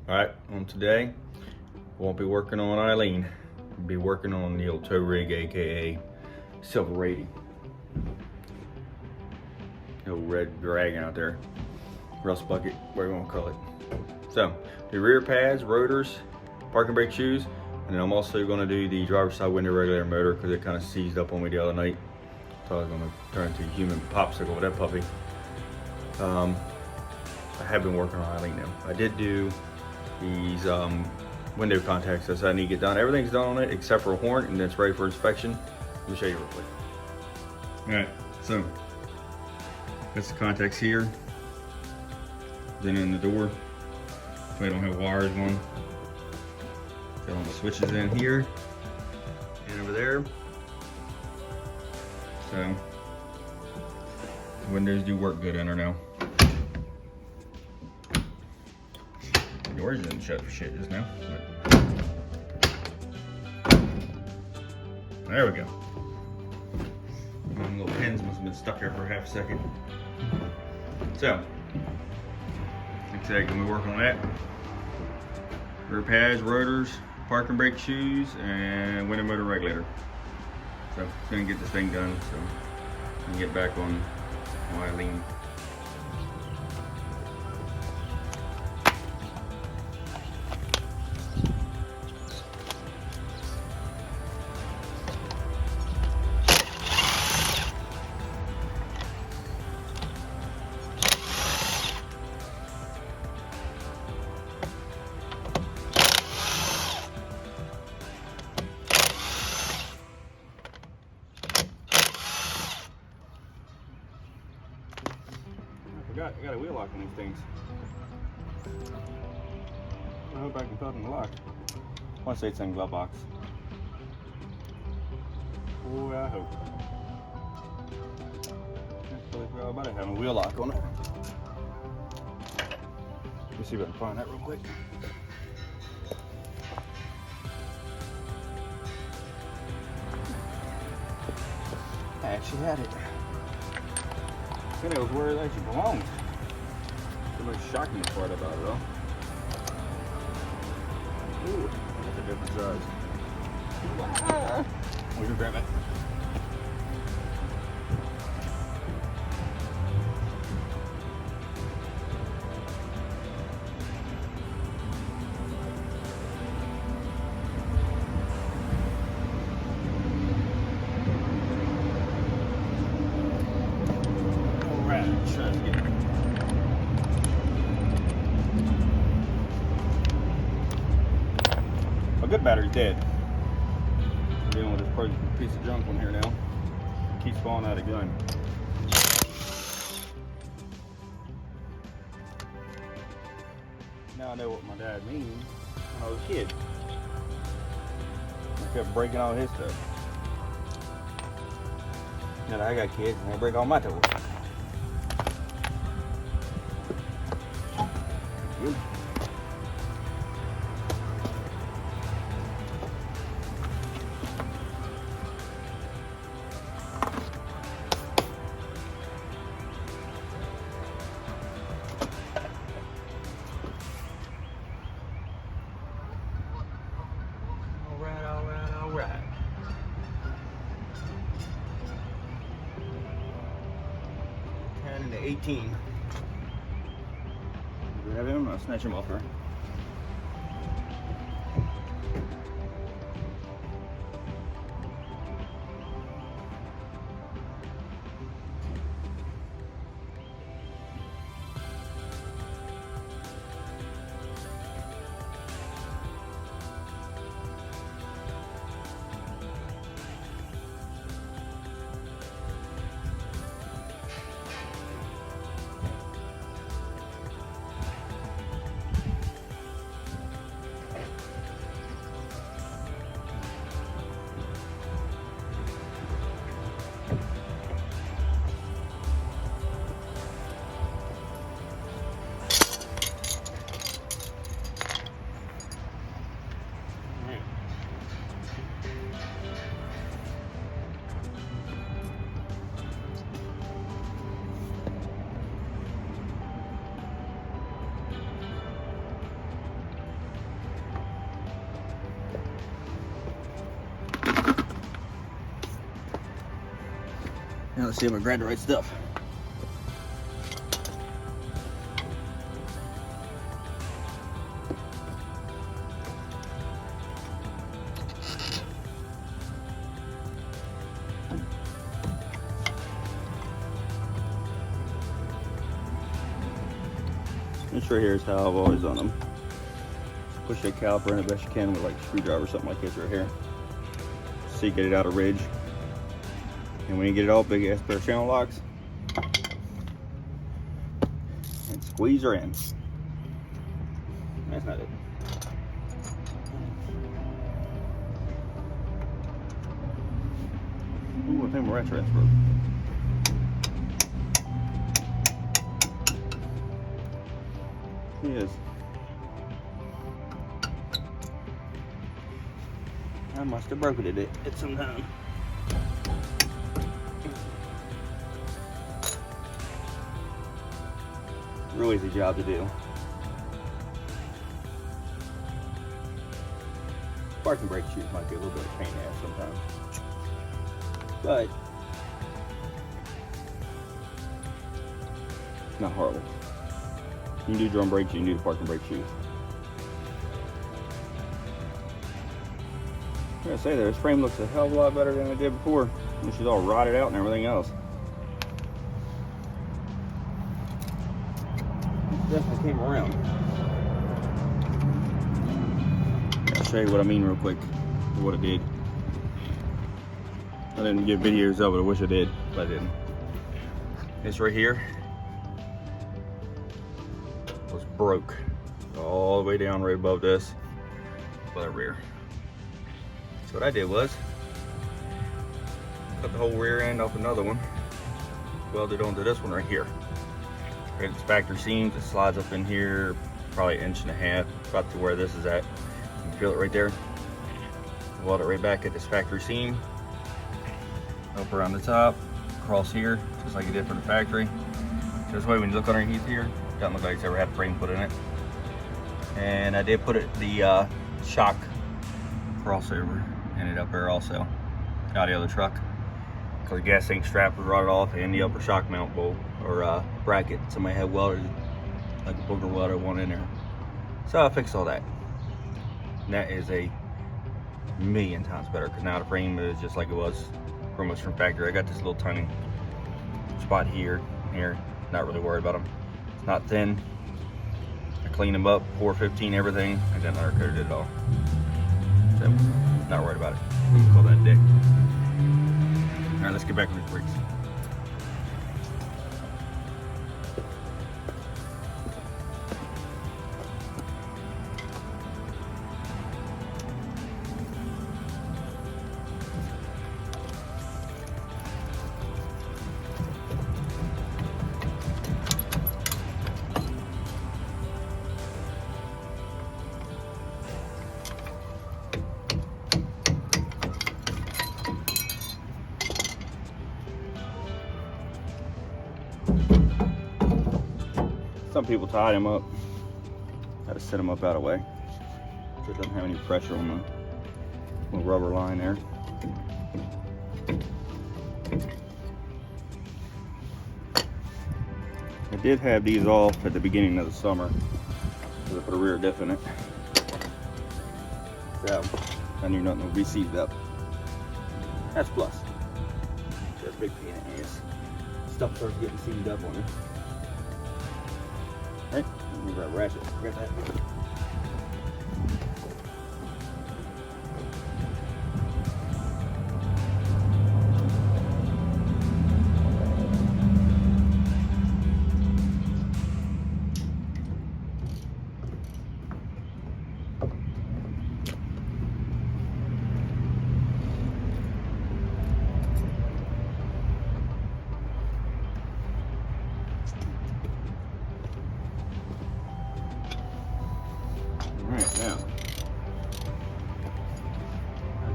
Alright, on today, won't be working on Eileen. We'll be working on the old tow rig, aka Silverado. The old red dragon out there. Rust bucket, whatever you want to call it. So, the rear pads, rotors, parking brake shoes, and then I'm also going to do the driver's side window regulator motor because it kind of seized up on me the other night. So I was going to turn into a human popsicle with that puppy. I have been working on Eileen now. I did do these window contacts that I need to get done. Everything's done on it except for a horn, and it's ready for inspection. Let me show you real quick. Alright, so that's the contacts here. Then in the door. So I don't have wires going. Got all the switches in here and over there. So windows do work good in there now. The doors didn't shut for shit just now. But there we go. And little pins must have been stuck there for half a second. So, like I said, gonna be working on that. Rear pads, rotors, parking brake shoes, and window motor regulator. So, it's gonna get this thing done so I can get back on Eileen. I got a wheel lock on these things. I hope I can put it in the lock. I want to say it's in the glove box. Oh, I hope. I totally forgot about it having a wheel lock on it. Let me see if I can find that real quick. I actually had it. I think it was where it actually belongs. The most shocking part about it though. Ooh, that's a different size. Wow. We can grab it. My good battery's dead. I'm dealing with this piece of junk on here now. It keeps falling out of gun. Now I know what my dad means when I was a kid. I kept breaking all his stuff. Now that I got kids and I break all my toys. Good. All right. 10 and 18. Grab him, I'll snatch him off her. Now let's see if I grab the right stuff. This right here is how I've always done them. Push that caliper in the best you can with like a screwdriver or something like this right here. So you get it out of ridge. And when you get it all, big ass pair of channel locks. And squeeze her in. That's not it. Ooh, I think my ratchet's broke. He is. I must have broken it at some time. Real easy job to do. Parking brake shoes might be a little bit of a pain in the ass sometimes, but not horrible. You can do drum brakes, you can do parking brake shoes. I gotta say, this frame looks a hell of a lot better than it did before, which is all rotted out and everything else. Definitely came around. I'll show you what I mean real quick, what it did. I didn't get videos of it, I wish I did, but I didn't. This right here was broke all the way down right above this by the rear. So what I did was cut the whole rear end off another one, welded onto this one right here. It's factory seams, it slides up in here probably 1.5 inches, about to where this is at. You can feel it right there. Weld it right back at this factory seam, up around the top, across here, just like you did for the factory. This way when you look underneath here, it doesn't look like it's ever had a frame put in it. And I did put the shock crossover in it up there also, out of the other truck. Because the gas tank strap was rotted off and the upper shock mount bolt or bracket. Somebody had welded, like a booger welder one in there. So I fixed all that. And that is a million times better because now the frame is just like it was pretty much from factory. I got this little tiny spot here, not really worried about them. It's not thin. I cleaned them up, 415 everything, and then undercoated it all. So, not worried about it. You can call that dick. All right, let's get back on the brakes. Some people tied him up. Had to set him up out of the way so it doesn't have any pressure on the rubber line there. I did have these off at the beginning of the summer because I put a rear diff in it. So I knew nothing would be seized up. That's plus. That's a big pain in the ass. Stuff starts getting seized up on you. Right, let me grab a ratchet. Grab that. Alright, now,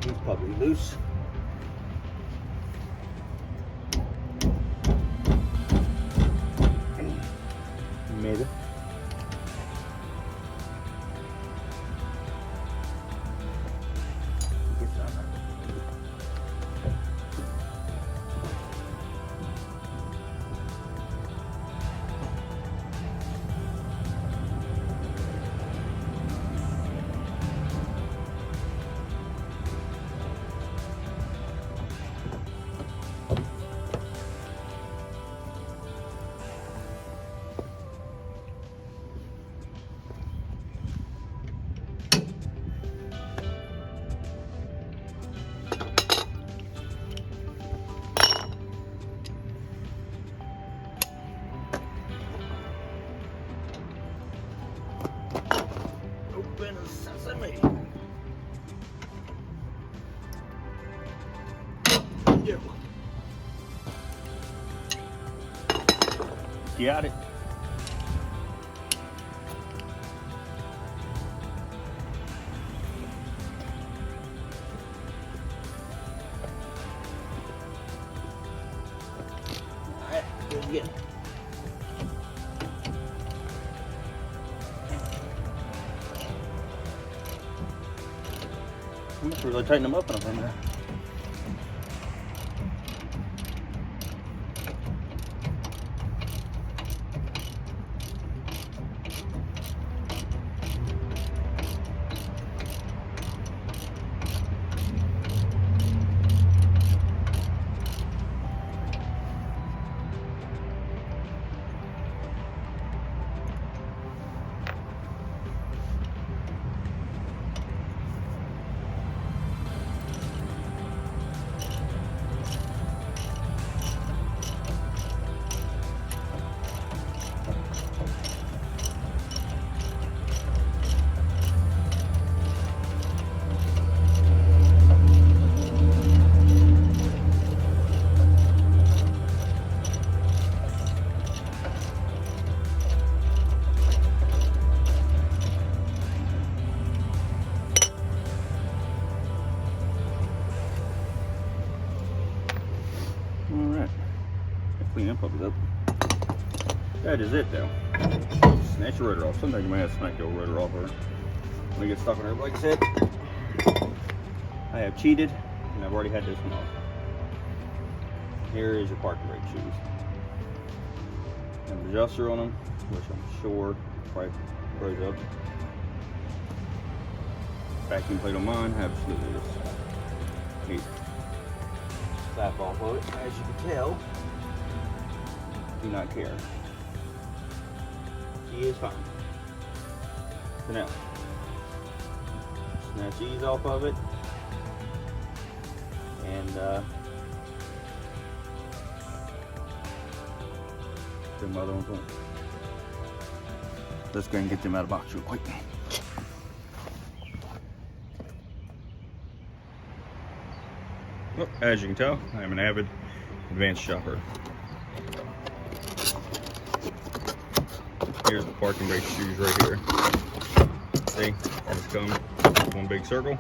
he's probably loose. Maybe. open sesame. Got it. Alright, do it again. Really tighten them up in there. Alright, clean up up. That is it though. Snatch your rotor off. Sometimes you might have to smack the old rotor off when it gets stuck on there. Like I said, I have cheated and I've already had this one off. Here is your parking brake shoes. Have an adjuster on them, which I'm sure probably froze up. Vacuum plate on mine, absolutely just neat. Slap off of it. As you can tell, do not care. She is fine. So now, snatch these off of it, and put the other ones on. Let's go and get them out of the box real quick. Well, as you can tell, I am an avid advanced shopper. Here's the parking brake shoes right here. See, I just come one big circle.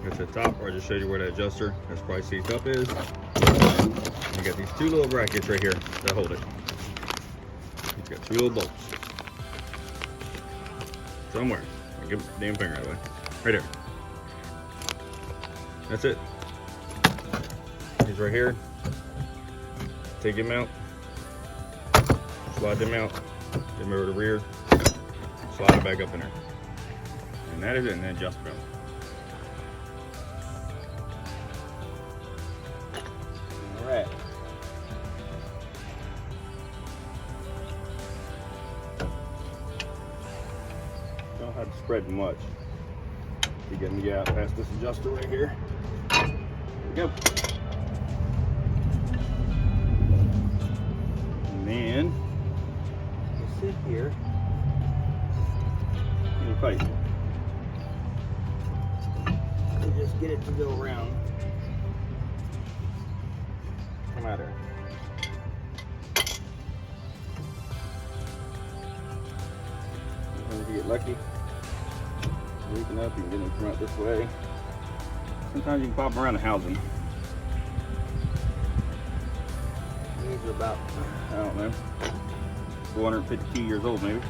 Go to the top, where I just showed you where that adjuster, that's probably seat up is. You got these two little brackets right here that hold it. It's got two little bolts. Somewhere. I'll give the damn finger out of the way. Right there. That's it. These right here. Take them out. Slide them out. Get them over to the rear. Slide it back up in there. And that is it. And then adjust them. Alright. Don't have to spread much to get me out past this adjuster right here. There we go. And then you sit here and you fight. You just get it to go around. Come out there. Sometimes you get lucky. Reaching up, you can get them to come out this way. Sometimes you can pop them around the housing. These are about, I don't know, 452 years old maybe.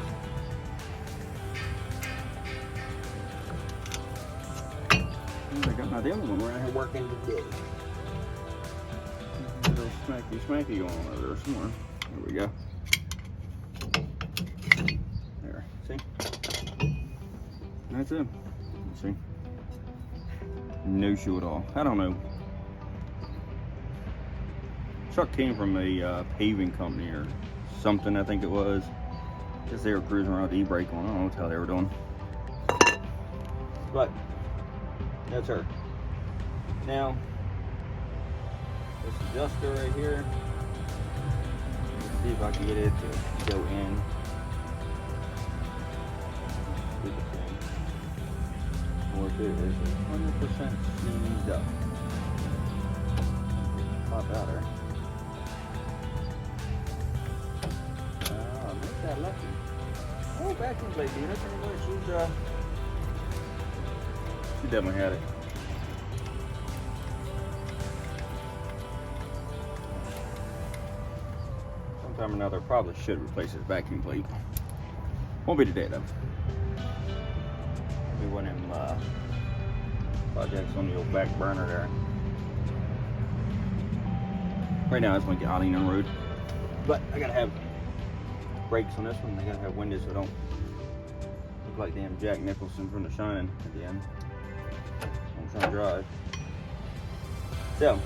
I got my damn one around here working today. A little smacky going on over there somewhere. There we go. There, see? That's it. See? No shoe at all. I don't know. Truck came from a paving company or something, I think it was. Guess they were cruising around with the e-brake on. I don't know what the hell they were doing. But that's her. Now, this adjuster right here. Let's see if I can get it to go in. Stupid thing. It is 100% seized up. Pop out there. Make that lucky. Oh, vacuum plate unit. Anyway, she definitely had it. Sometime or another, probably should replace his vacuum plate. Won't be today though. Maybe one of them projects on the old back burner there. Right now, I just want to get Eileen on the road, but I gotta have brakes on this one. I gotta have windows so I don't look like damn Jack Nicholson from The Shining at the end. I'm trying to drive. So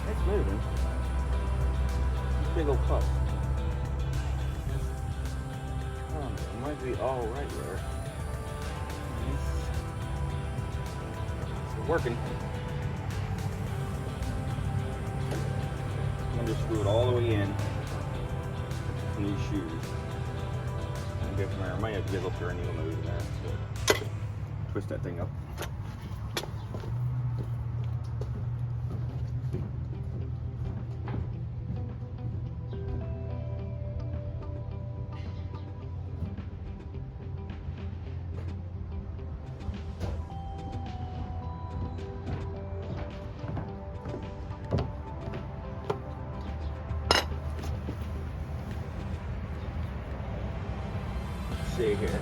it's moving. Big old puff. Oh, it might be all right there. It's working. I'm gonna just screw it all the way in these shoes. And get from there. I might have to get a little turning move in there. So twist that thing up. See here.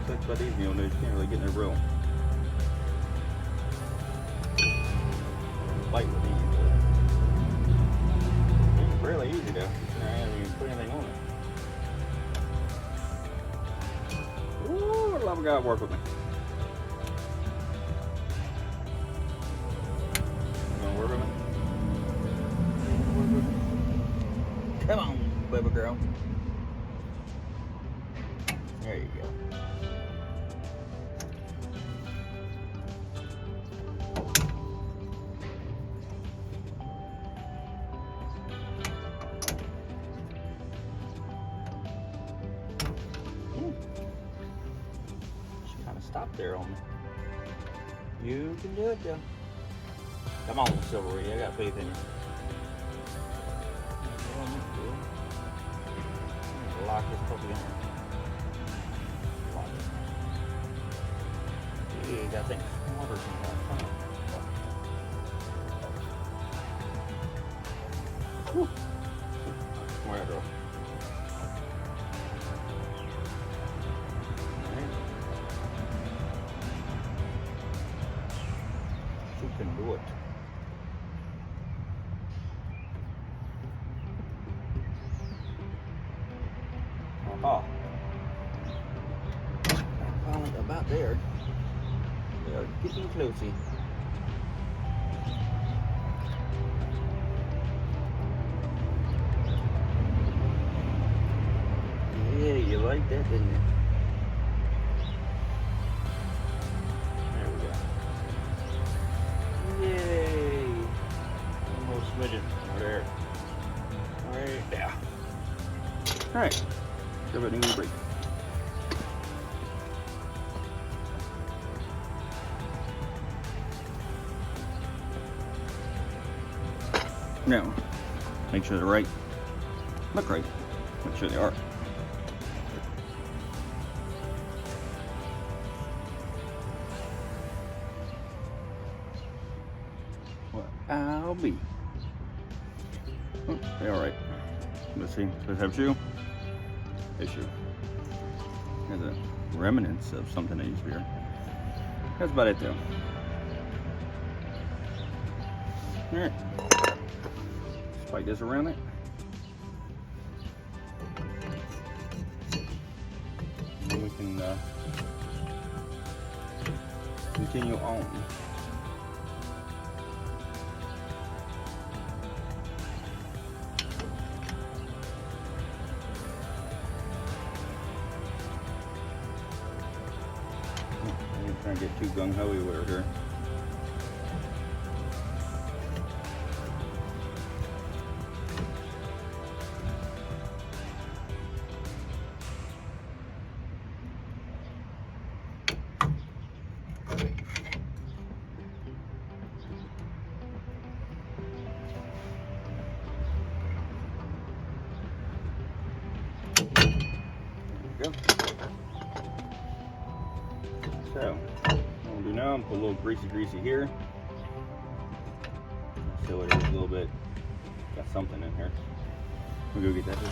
Sucks about these mule notes, you can't really get in their room. Fight with these. It's really easy though. I haven't even put anything on it. Ooh, what a love guy work with me. You gonna work with me? Come on, baby girl. There you go. She kind of stopped there on me. You can do it, though. Come on, Silverado. I got faith in you. Lock this puppy in. Lock it. Yeah, got things. Water sometimes. Whew. Where I go? Alright. She can do it. Oh, finally about there. We are getting closey. Yeah, you like that, didn't you? There we go. Yay! One more smidgen over there. Right there. All right. Everything will break. Now, make sure they're right. Look right. Make sure they are. Well, I'll be. Oh, they're all right. Let's see. Does it have a shoe? Issue. There's a remnants of something that used to be here. That's about it though. Alright. Spike this around it. And then we can continue on. Trying to get too gung-ho with her here. So, what I'm gonna do now, I'm gonna put a little greasy here. So it is a little bit, got something in here. We'll go get that here.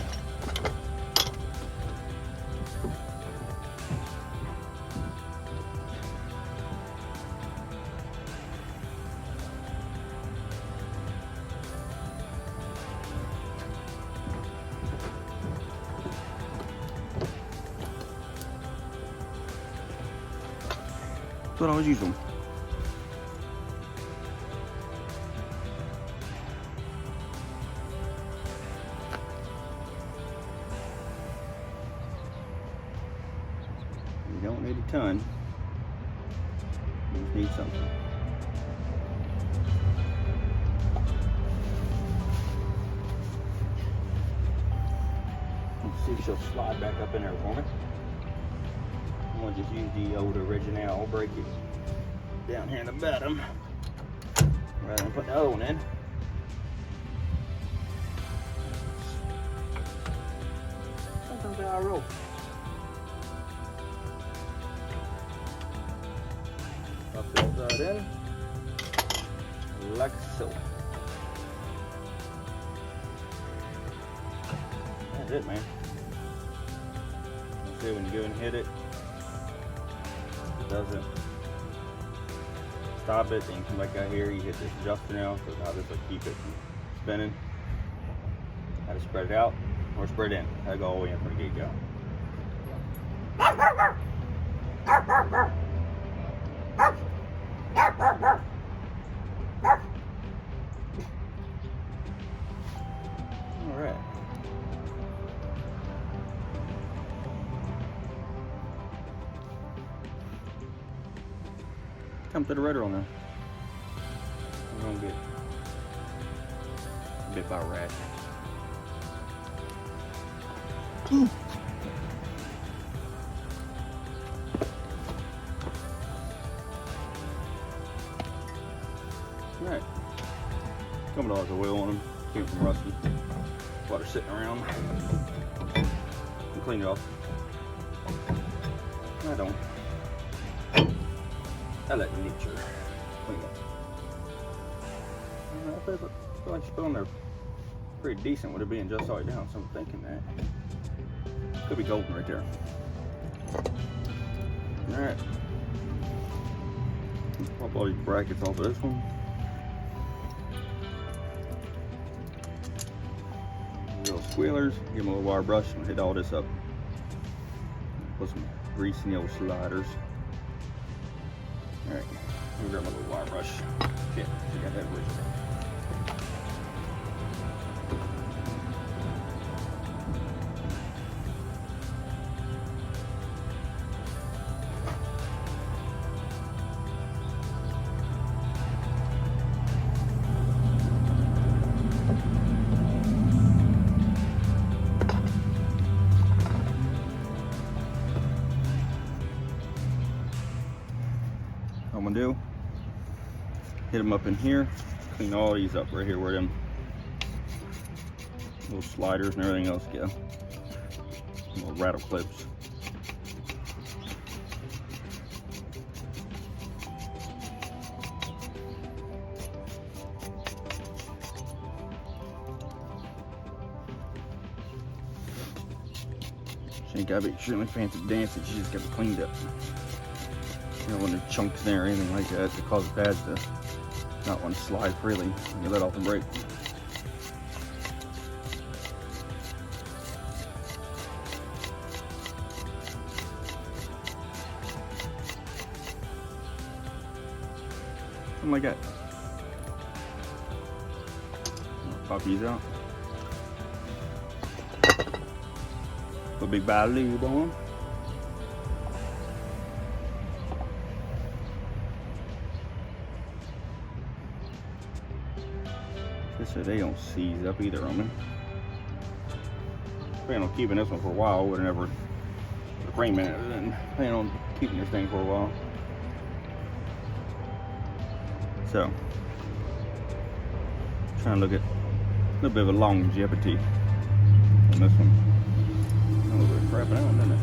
That's what I always use them. You don't need a ton. You just need something. Let's see if she'll slide back up in there for me. I'm gonna just use the old original. I'll break it down here in the bottom rather than put the other one in. Sometimes I roll. Up the outside in, like so. That's it, man. See, when you go and hit it, it doesn't stop it. Then you come back out here, you hit this adjuster now, so now this will keep it from spinning. How to spread it out or spread it in. How to go all the way in from the get-go. Alright. Come to the rotor on there. I'm gonna get bit by a rat. Alright. Couple dollars of oil on them. Keep them from rusting. Water sitting around. And clean it off. I don't. I let nature clean it. I feel like spilling there pretty decent with it being just upside down, so I'm thinking that could be golden right there. Alright. Pop all these brackets off of this one. Little squealers, give them a little wire brush and hit all this up. Put some grease in the old sliders. Alright, let me grab my little wire brush. Shit, I got that brush. I'm gonna do, hit them up in here, clean all these up right here where them little sliders and everything else go. Little rattle clips. She ain't gotta be extremely fancy dancing, she just got it cleaned up. You know, when there's chunks there or anything like that, it causes pads to not want to slide freely when you let off the brake. Something like that. Pop these out. Put a big bag of lube on. So they don't seize up either on me. Plan on keeping this one for a while. Would have never rain minute and plan on keeping this thing for a while. So trying to look at a little bit of a longevity on this one. A little bit of crapping out, doesn't it?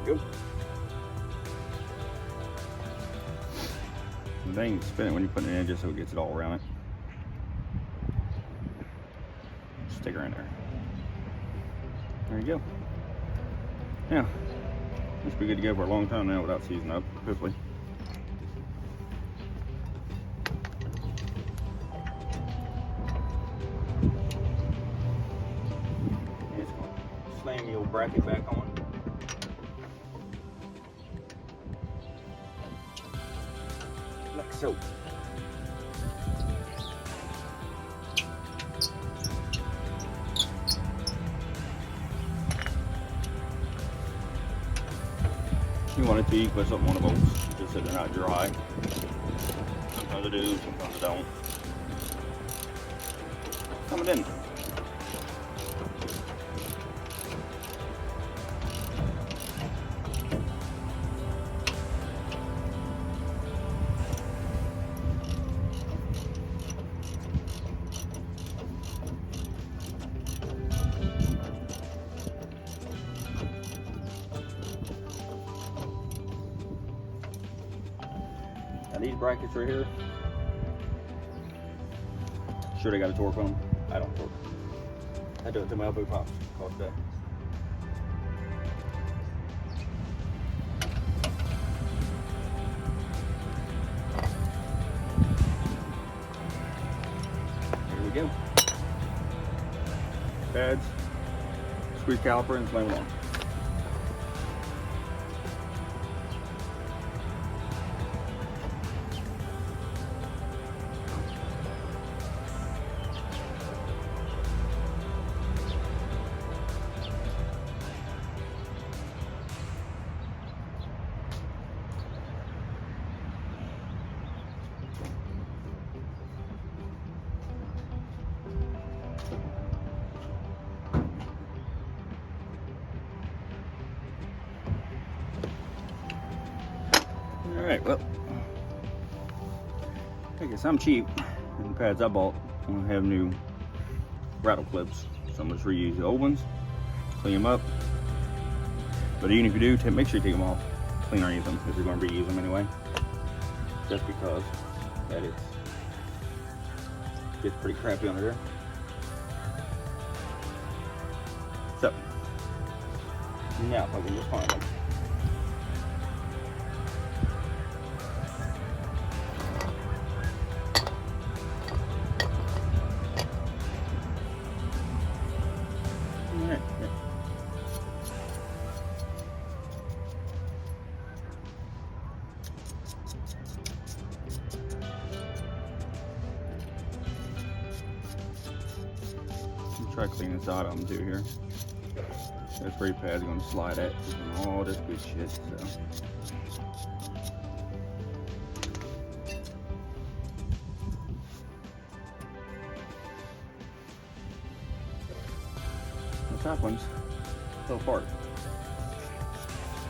go. The thing, spin it when you put it in just so it gets it all around it. Stick her in there. There you go. Now, this will be good to go for a long time now without seizing up, hopefully. Just going to slam the old bracket back on. Like so. You want it to, you put something on the bolts just so they're not dry. Sometimes I do, sometimes I don't. Coming in. Now these brackets right here, sure they got a torque on them. I don't torque. I do it to my elbow pops. Cost that. There we go. Pads, squeeze caliper, and slam it on. Alright, well, I guess I'm cheap, and the pads I bought will have new rattle clips, so I'm just reuse the old ones, clean them up. But even if you do, make sure you take them off, clean underneath them if you're going to reuse them anyway. Just because that gets pretty crappy under there. So, now if I can just find them. Try to clean this out of them too here. That spray pad's going to slide at and all this good shit. So. The top ones fell apart.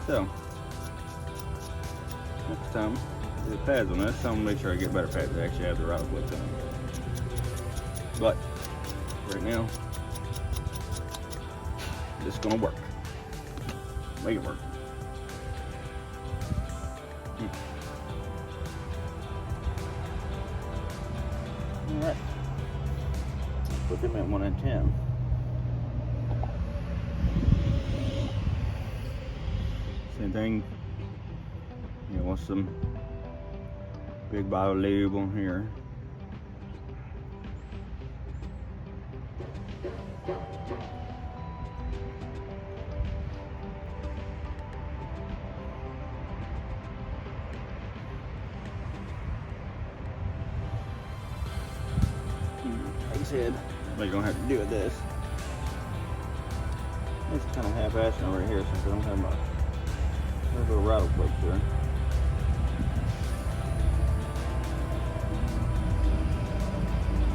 So next time, the pads on this, I'm gonna make sure I get better pads that actually have the rattle clips in them. But right now, it's gonna work. Make it work. Alright. Put them at 1 and 10. Same thing. You want some big bottle lube on here. Like I said, I'm gonna have to do with this. It's kind of half-assed over here since I don't have my little rattle clips there.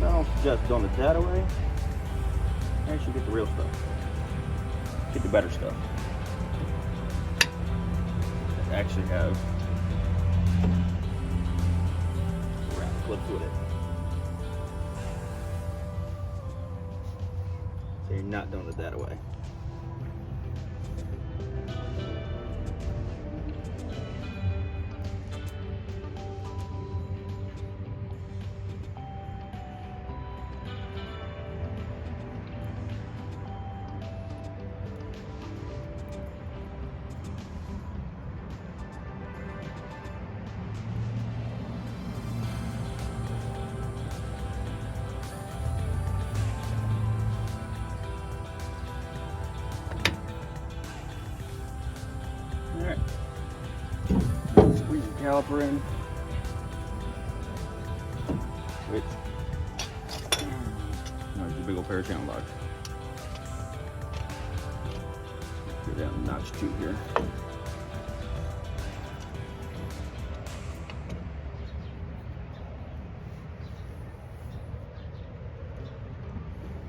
So I don't suggest doing it that way. Actually, get the real stuff. Get the better stuff. Actually have rattle clips with it. So you're not doing it that way. Squeeze the caliper in. Switch. There's a big old pair of channel locks. Go down notch 2 here.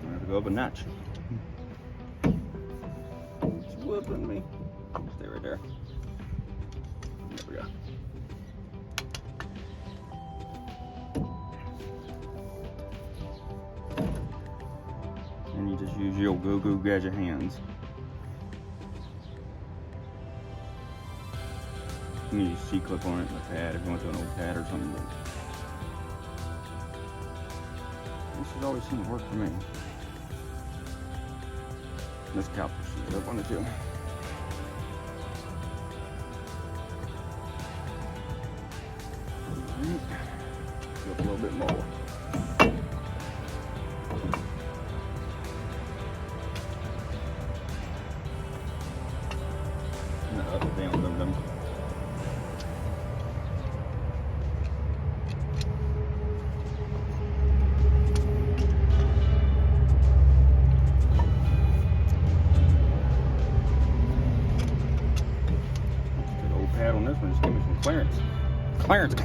I have to go up a notch. It's whooping me. Stay right there. There we go. And you just use your old go-go gadget hands. You need a C-clip on it and a pad if you want to an old pad or something. But this has always seemed to work for me. This caliper sheet up on it too. Up a little bit more. Up, down, them. Good old pad on this one. Just give me some clearance. Clearance.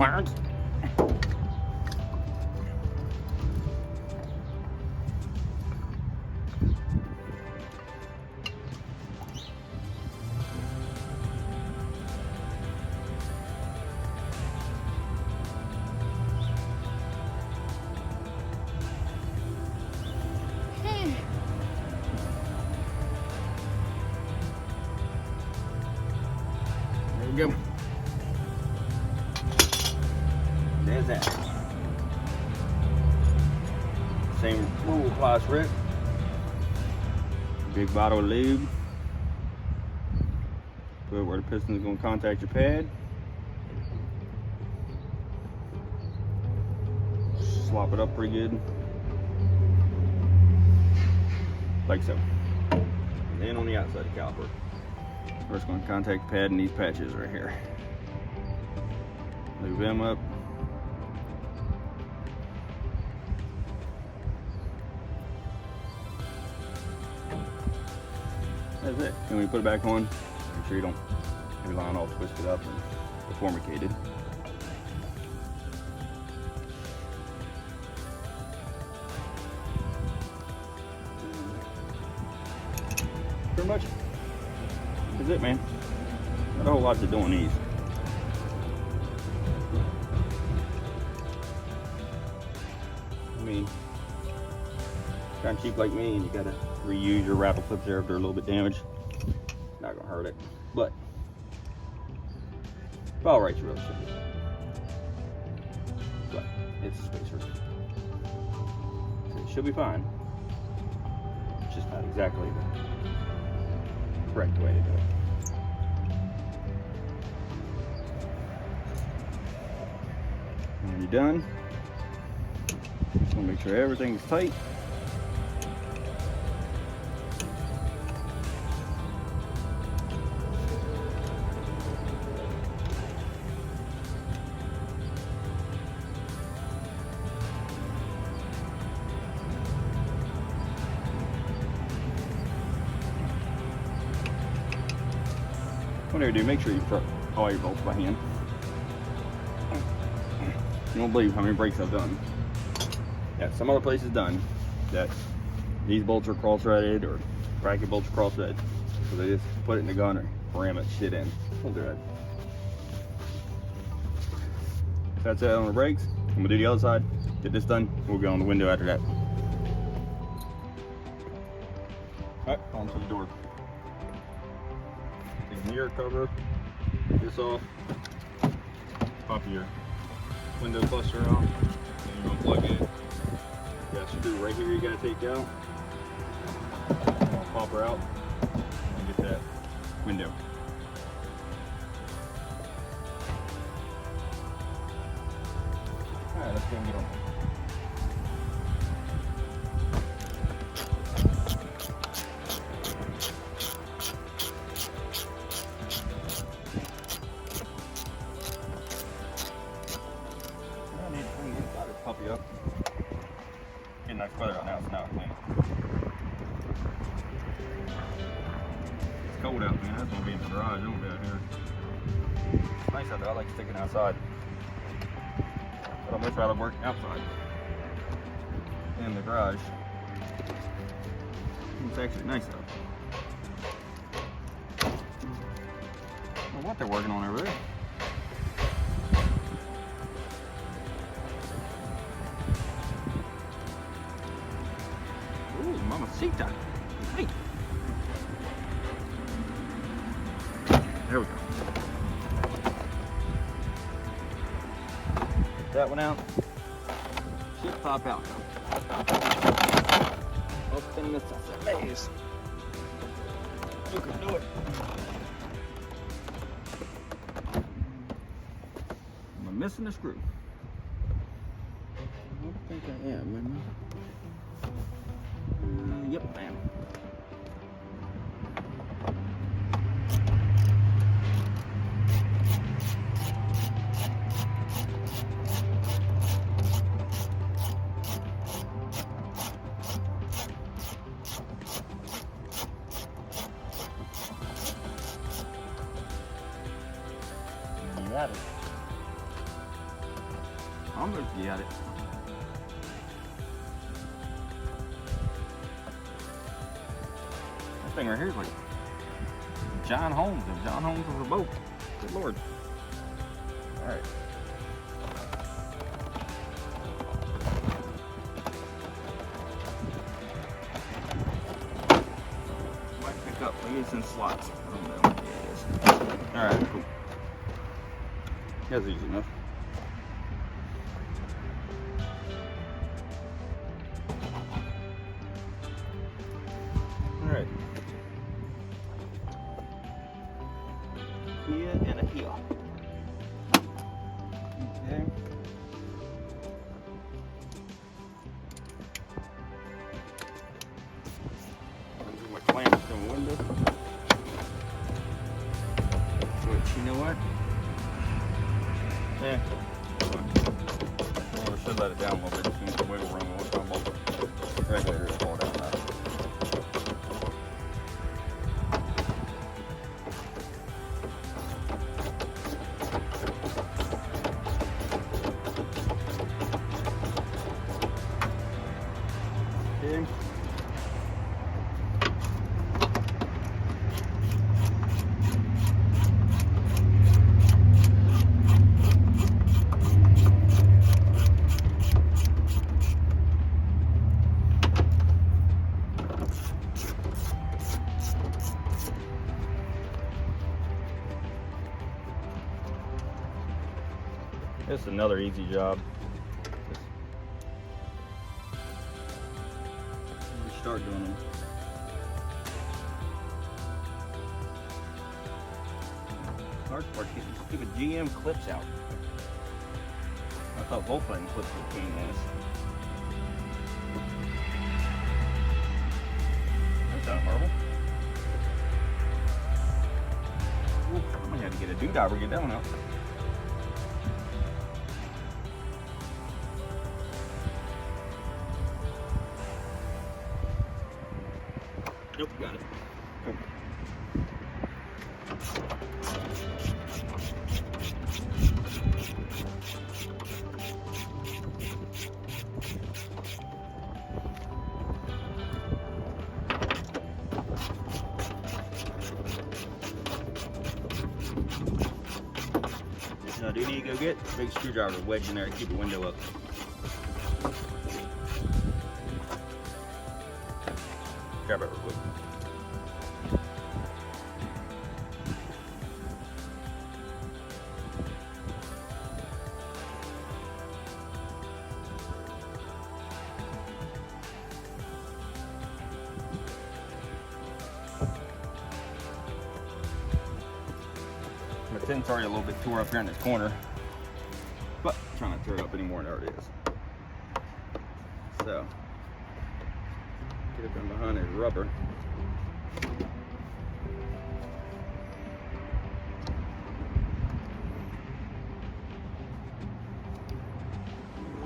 There we go. There's that. Same rule applies, Rick. Big bottle of lube. Put it where the piston is going to contact your pad. Slop it up pretty good. Like so. And then on the outside of the caliper, we're just going to contact the pad and these patches right here. Lube them up. That's it. And when you put it back on, make sure you don't have your line all twisted up and deformicated. Pretty much that's it, man. Not a whole lot to do on these. I mean, kind of cheap like me, and you gotta reuse your rattle clips there if they're a little bit damaged. Not gonna hurt it, but all right, you really should be. But it's a spacer, so it should be fine. It's just not exactly the correct way to do it. When you're done, just want to make sure everything is tight. Whatever you do, make sure you put all your bolts by hand. You won't believe how many brakes I've done. Yeah, some other places done that these bolts are cross-threaded or bracket bolts are cross-threaded, so they just put it in the gun or ram it shit in. Don't do that. If that's it on the brakes, I'm gonna do the other side. Get this done. We'll go on the window after that. All right, on to the door. Take the mirror cover. This off. Pop your window cluster out. Then you're gonna plug in. Got a screw right here you gotta take out. Pop her out and get that window. Alright, let's go and get on. go. Getting nice weather out now, so now I clean it. It's cold out, man. That's gonna be in the garage. It won't be out here. It's nice out there. I like sticking outside. But I'd much rather work outside in the garage. It's actually nice out. I don't know what they're working on over there. Ooh, mamacita. Hey. There we go. Get that one out. Should pop out now. Open this maze. You can do it. Am I missing a screw? I don't think I am. Yep, I am. You got it. Almost got it. That thing right here is like John Holmes. If John Holmes was a boat. Good Lord. Alright. Might pick up maybe some slots. I don't know. Yeah, it is. Alright, cool. That's easy enough. Alright. Here and a here. Okay. Undo my clamps from the window. Which, you know what? Yeah. I should let it down a little bit. It seems the wiggle room will come over. Regulator is fall down now. Okay. This is another easy job. Just start doing them. Hard part getting these stupid GM clips out. I thought Volkswagen clips were pain in the ass. That's not horrible. Ooh, I'm gonna have to get a doodah to get that one out. Nope, got it. Cool. Now, do you need to go get a big screwdriver wedged in there to keep the window up? Grab it real quick. My tint's already a little bit tore up here in this corner, but I'm trying not to tear it up anymore than it already is. So, get it in behind his rubber.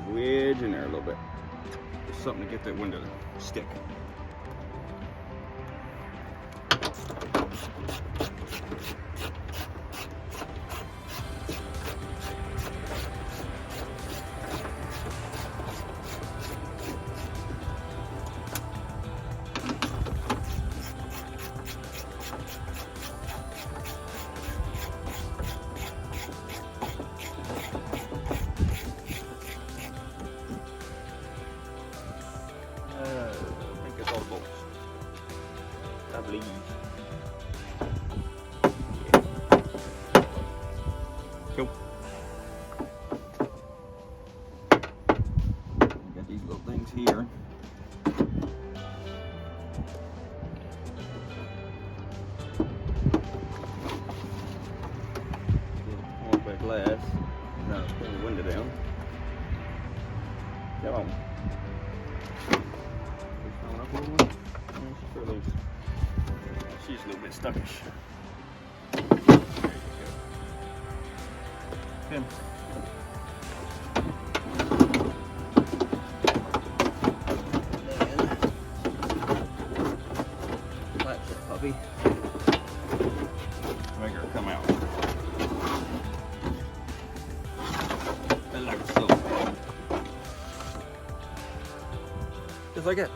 Wedge edge in there a little bit. Just something to get that window to stick. I think it's all bolts. I believe. Yeah. Cool. Got these little things here. All back glass. Now put the window down. Come on. She's a little bit stuckish. There you go. Pin. Latch that puppy. Make her come out. And like so. Just like that.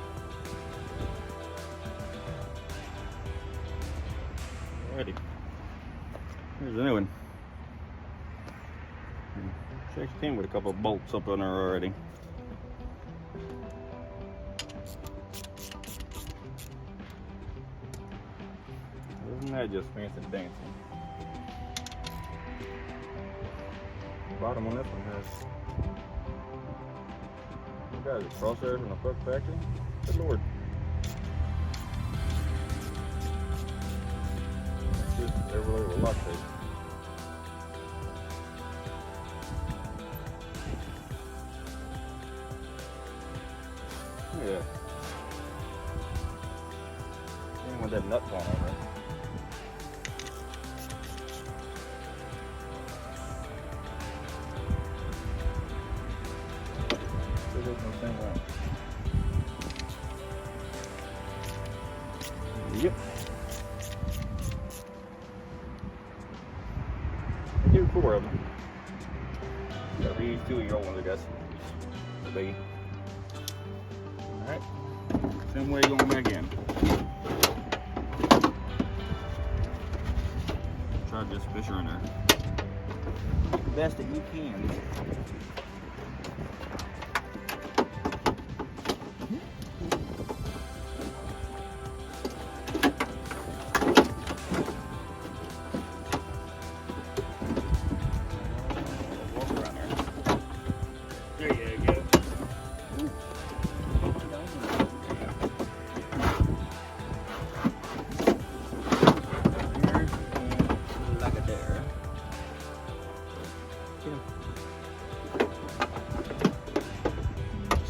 Alrighty. Here's a new one. She actually came with a couple of bolts up on her already. Isn't that just fancy dancing? The bottom on this one has, you guys, a crosshairs from the fuck factory? Good lord. Everywhere with lock tape. Yeah. Even with that nut on over. Still goes in the same way. Yep. Do 4 of them. Gotta reuse 2 of your old ones, I guess. The biggie. Alright. Same way going back in. Try to just fish her in there. The best that you can.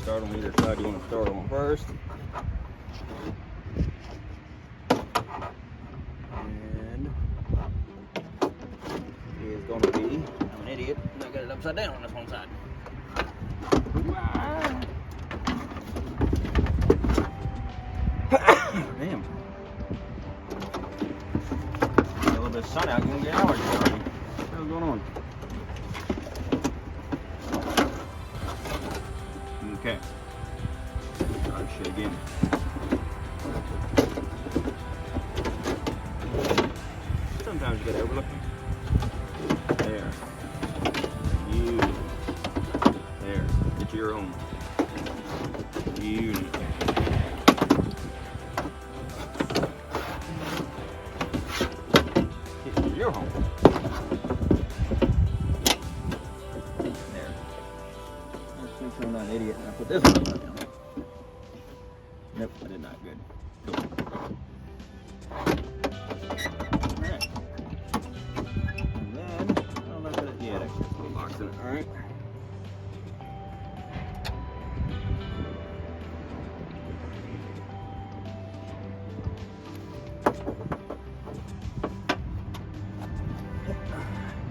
Start on either side. You want to start on first. And it is going to be, I'm an idiot, and I got it upside down on this one side. Damn. Got a little bit of sun out, you're going to get allergies already. What's going on? Okay. I'll show again. Sometimes you gotta overlook them. There. You. There. Get to your home. You. Get to your home. There. Let's make sure I'm not an idiot and I put this one down. Nope, I did not. Good. Cool. Alright. And then, I don't know if it, yeah, it actually has little locks in it. Alright.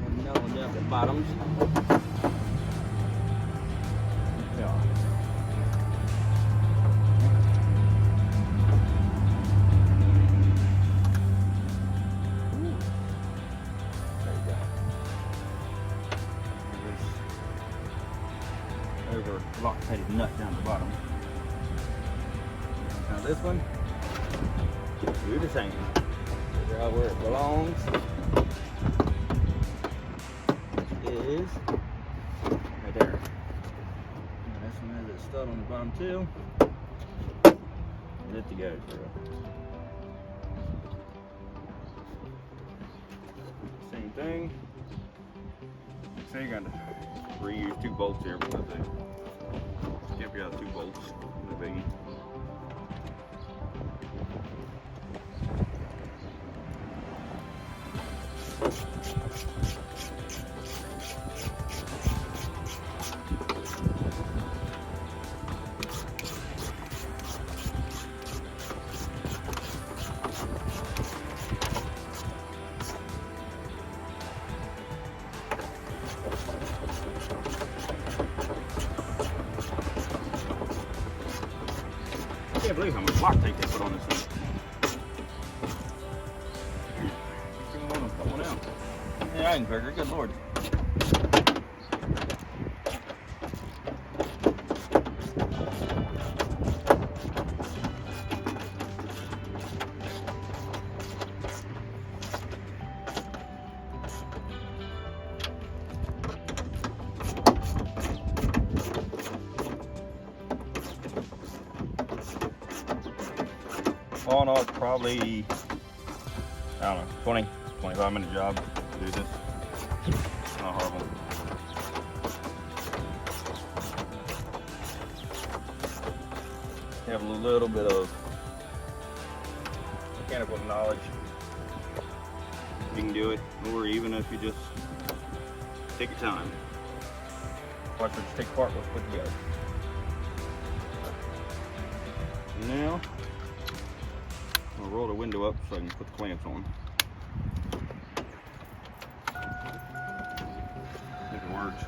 And now we'll down the bottoms. Yeah. over lock-headed nut down the bottom. Now this one, do the same. Figure out where it belongs. Which is right there. And this one has a stud on the bottom too. Good to go through. Same thing. So you're gonna reuse 2 bolts here because they skip you out 2 bolts in the biggie. I can't believe how much lock tape they put on this thing. Yeah, I didn't figure. Good lord. All in all, it's probably, I don't know, 20, 25-minute job to do this. It's not horrible. You have a little bit of mechanical knowledge, you can do it, or even if you just take your time. Watch what you take apart, what's put together. Now, I'll roll the window up so I can put the clamps on. If it works.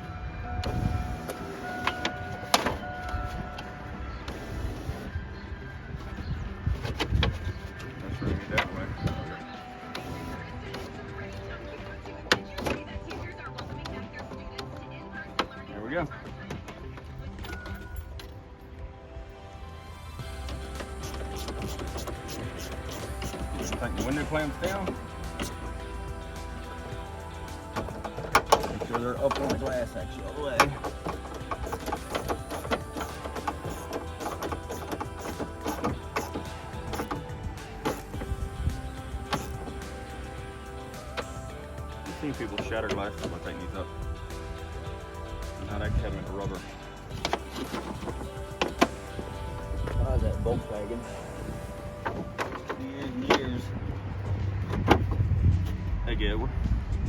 Let's bring it that way. There we go. Tighten the window clamps down. Make sure they're up on the glass actually all the way. I've seen people shatter glasses by tightening these up. Not actually having it rubber. How's that Volkswagen? Years. Hey, good. All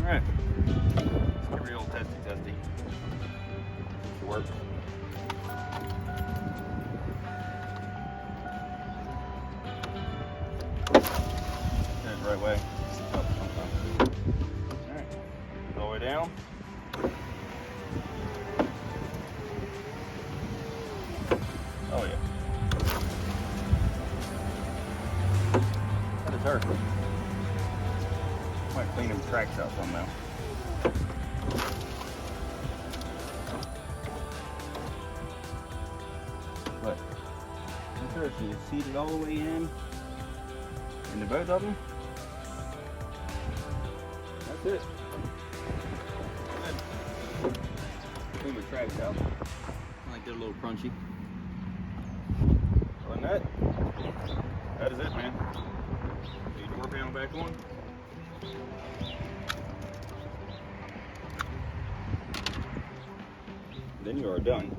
right. Let's get real testy. It works. That's the right way. All right. All the way down. Oh yeah. Dirt. Might clean them tracks out somehow. But I'm sure she is seated all the way in the both of them. That's it. Good. Clean the tracks out. I like that a little crunchy. Other than that is it, man. Door panel back on. Then you are done.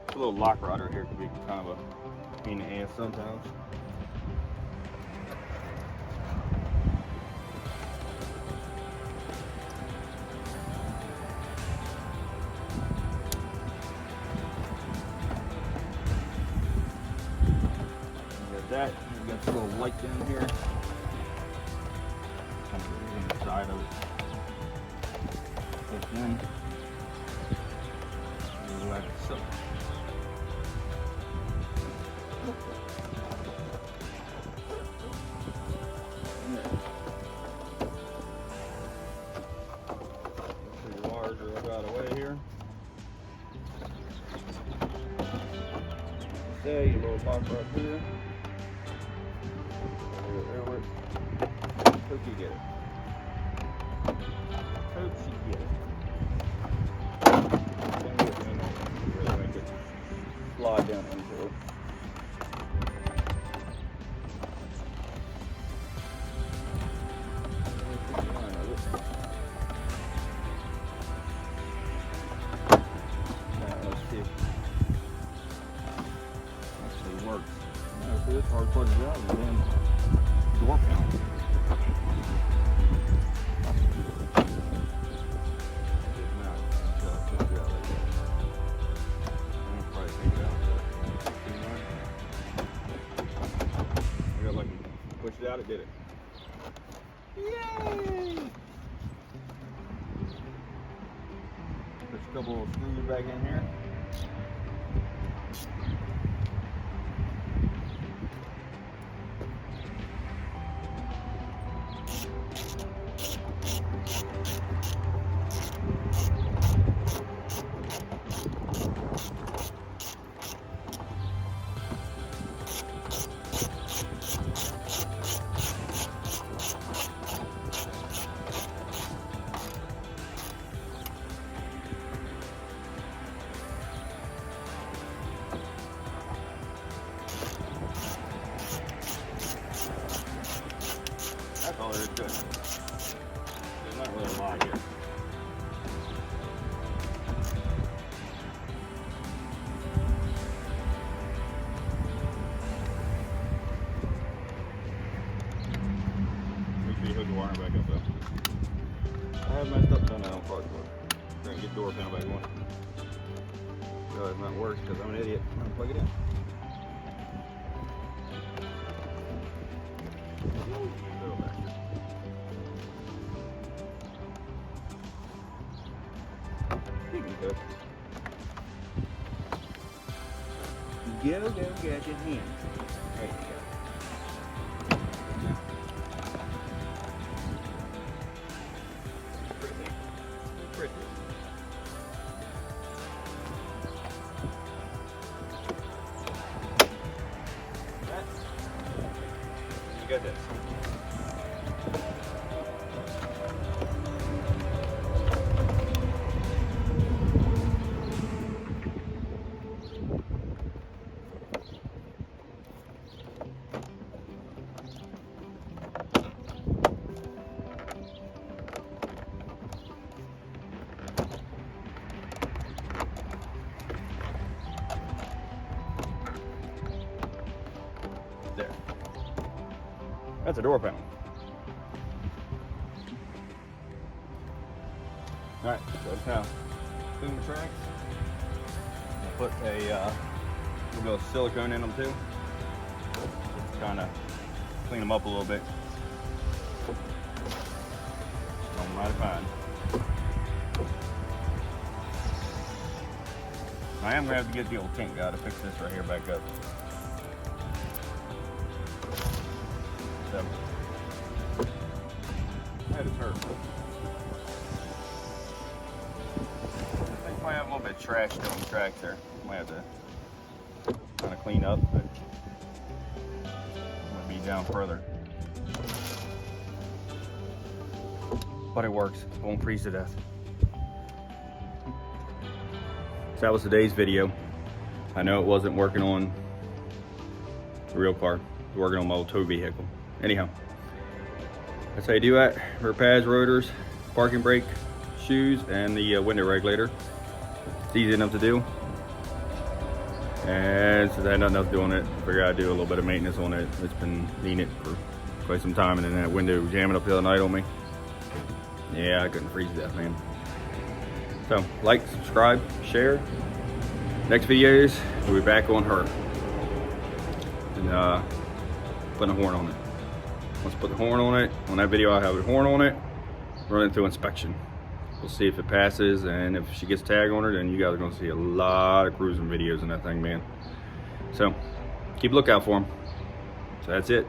A little lock rod right here could be kind of a pain in the ass sometimes. That, we've got this little light down here. Kind of on the side of it. Push in. Like so. box right here. Hope you get it. Hope she get it. Really make it slide down into it. Works. See, this hard part of the job is the damn door panel. I got lucky. Pushed it out, it did it. Yay! Put a couple of screws back in here. That's all there is to it. There's not really a lot here. Make sure you hook the wire back up though. I have messed up done that on part before. Trying to get the door panel back on. Realize not works because I'm an idiot. I'm gonna plug it in. Go, gadget hands. There you go. Pretty. Pretty. That. You got this. There. That's a door panel. Alright, so that's how clean the tracks. I'll put a little bit of silicone in them too. Just kind of clean them up a little bit. Don't mighty fine. I am going to have to get the old tint guy to fix this right here back up. So, that is hurt. I think I might have a little bit of trash still in the tracks there. Might have to kind of clean up, but I'm going to be down further. But it works. It won't freeze to death. So that was today's video. I know it wasn't working on the real car. It was working on my old tow vehicle. Anyhow, that's how you do that. Rear pads, rotors, parking brake, shoes, and the window regulator. It's easy enough to do. And since I had nothing else to do on it, I figured I'd do a little bit of maintenance on it. It's been needing it for quite some time, and then that window jamming up the other night on me. Yeah, I couldn't freeze to death, man. So, like, subscribe, share. Next videos, we'll be back on her. And putting a horn on it. Once I put the horn on it, on that video I have a horn on it, run it through inspection. We'll see if it passes, and if she gets tag on her, then you guys are gonna see a lot of cruising videos in that thing, man. So, keep a lookout for them. So that's it.